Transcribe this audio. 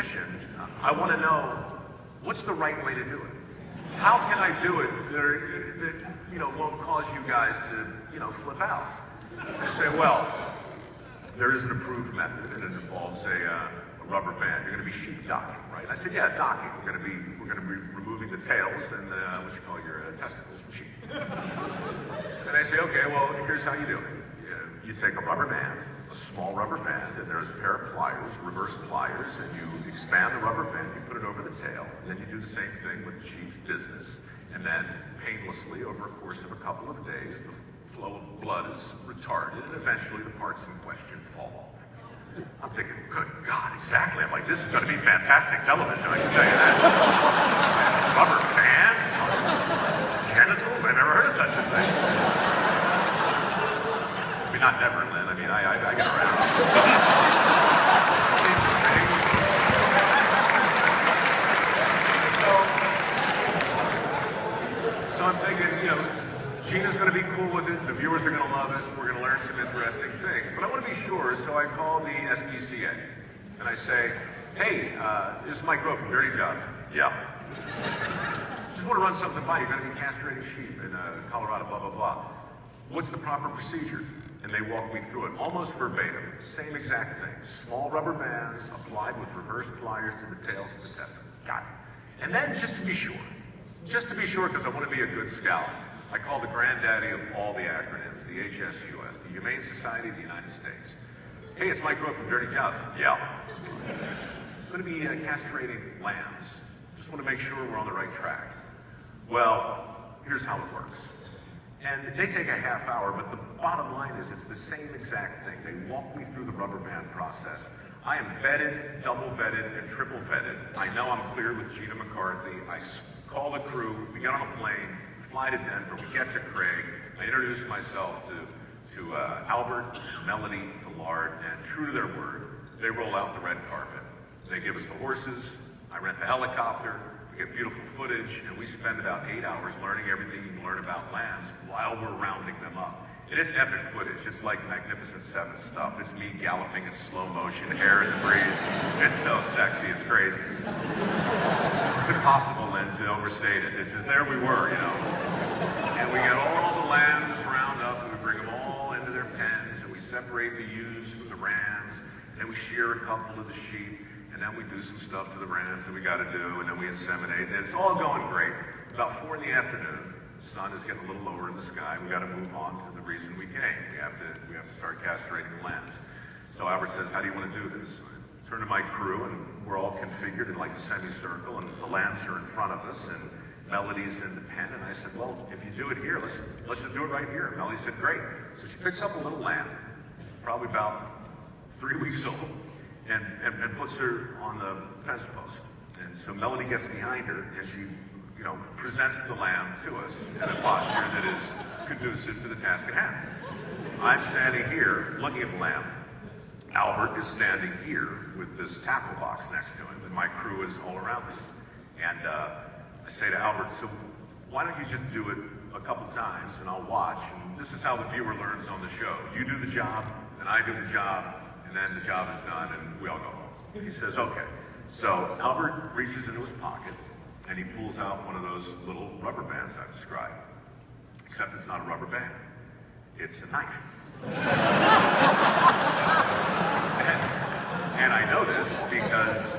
mission, I want to know what's the right way to do it. How can I do it that won't cause you guys to flip out? They say, well, there is an approved method, and it involves a rubber band. You're going to be sheep docking, right? I said, yeah, docking. We're going to be removing the tails and what you call your testicles from sheep. And I say, okay, well, here's how you do it. You take a rubber band, a small rubber band, and there's a pair of pliers, reverse pliers, and you expand the rubber band, you put it over the tail, and then you do the same thing with the sheep's business. And then painlessly, over a course of a couple of days, the flow of blood is retarded, and eventually the parts in question fall off. I'm thinking, good God, exactly. I'm like, this is going to be fantastic television, I can tell you that. Rubber bands on genitals? I've never heard of such a thing. I mean, not never, Lynn. I mean, I get around. Seen some things. So I'm thinking, Gina's going to be cool with it. The viewers are going to love it. We're going to learn some interesting things. But I want to be sure, so I call the SPCA. And I say, hey, this is Mike Rowe from Dirty Jobs. Yeah. Just want to run something by you. You're going to be castrating sheep in Colorado, blah, blah, blah. What's the proper procedure? And they walk me through it, almost verbatim. Same exact thing. Small rubber bands applied with reverse pliers to the tail, to the testicles. Got it. And then, just to be sure, because I want to be a good scout, I call the granddaddy of all the acronyms, the HSUS, the Humane Society of the United States. Hey, it's Mike Rowe from Dirty Jobs. Yeah. I'm going to be castrating lambs. Just want to make sure we're on the right track. Well, here's how it works. And they take a half hour, but the bottom line is it's the same exact thing. They walk me through the rubber band process. I am vetted, double vetted, and triple vetted. I know I'm clear with Gina McCarthy. I call the crew, we get on a plane, we fly to Denver, we get to Craig. I introduce myself to Albert, Melanie, Villard, and true to their word, they roll out the red carpet. They give us the horses, I rent the helicopter, we get beautiful footage, and we spend about 8 hours learning everything you can learn about lambs while we're rounding them up. And it's epic footage. It's like Magnificent Seven stuff. It's me galloping in slow motion, hair in the breeze. It's so sexy, it's crazy. It's impossible, Lynn, to overstate it. It's just, there we were, And we get all the lambs round up, and we bring them all into their pens, and we separate the ewes from the rams, and then we shear a couple of the sheep, and then we do some stuff to the rams that we got to do, and then we inseminate, and it's all going great. About 4 in the afternoon, the sun is getting a little lower in the sky. We got to move on to the reason we came. We have to start castrating the lambs. So Albert says, how do you want to do this? So I turn to my crew, and we're all configured in like a semicircle, and the lambs are in front of us, and Melody's in the pen. And I said, well, if you do it here, let's just do it right here. And Melody said, great. So she picks up a little lamb, probably about 3 weeks old, and puts her on the fence post. And so Melody gets behind her, and she presents the lamb to us in a posture that is conducive to the task at hand. I'm standing here looking at the lamb. Albert is standing here with this tackle box next to him, and my crew is all around us. And I say to Albert, so why don't you just do it a couple times and I'll watch, and this is how the viewer learns on the show. You do the job, and I do the job, and then the job is done, and we all go home. He says, okay. So Albert reaches into his pocket, and he pulls out one of those little rubber bands I described. Except it's not a rubber band. It's a knife. And I know this because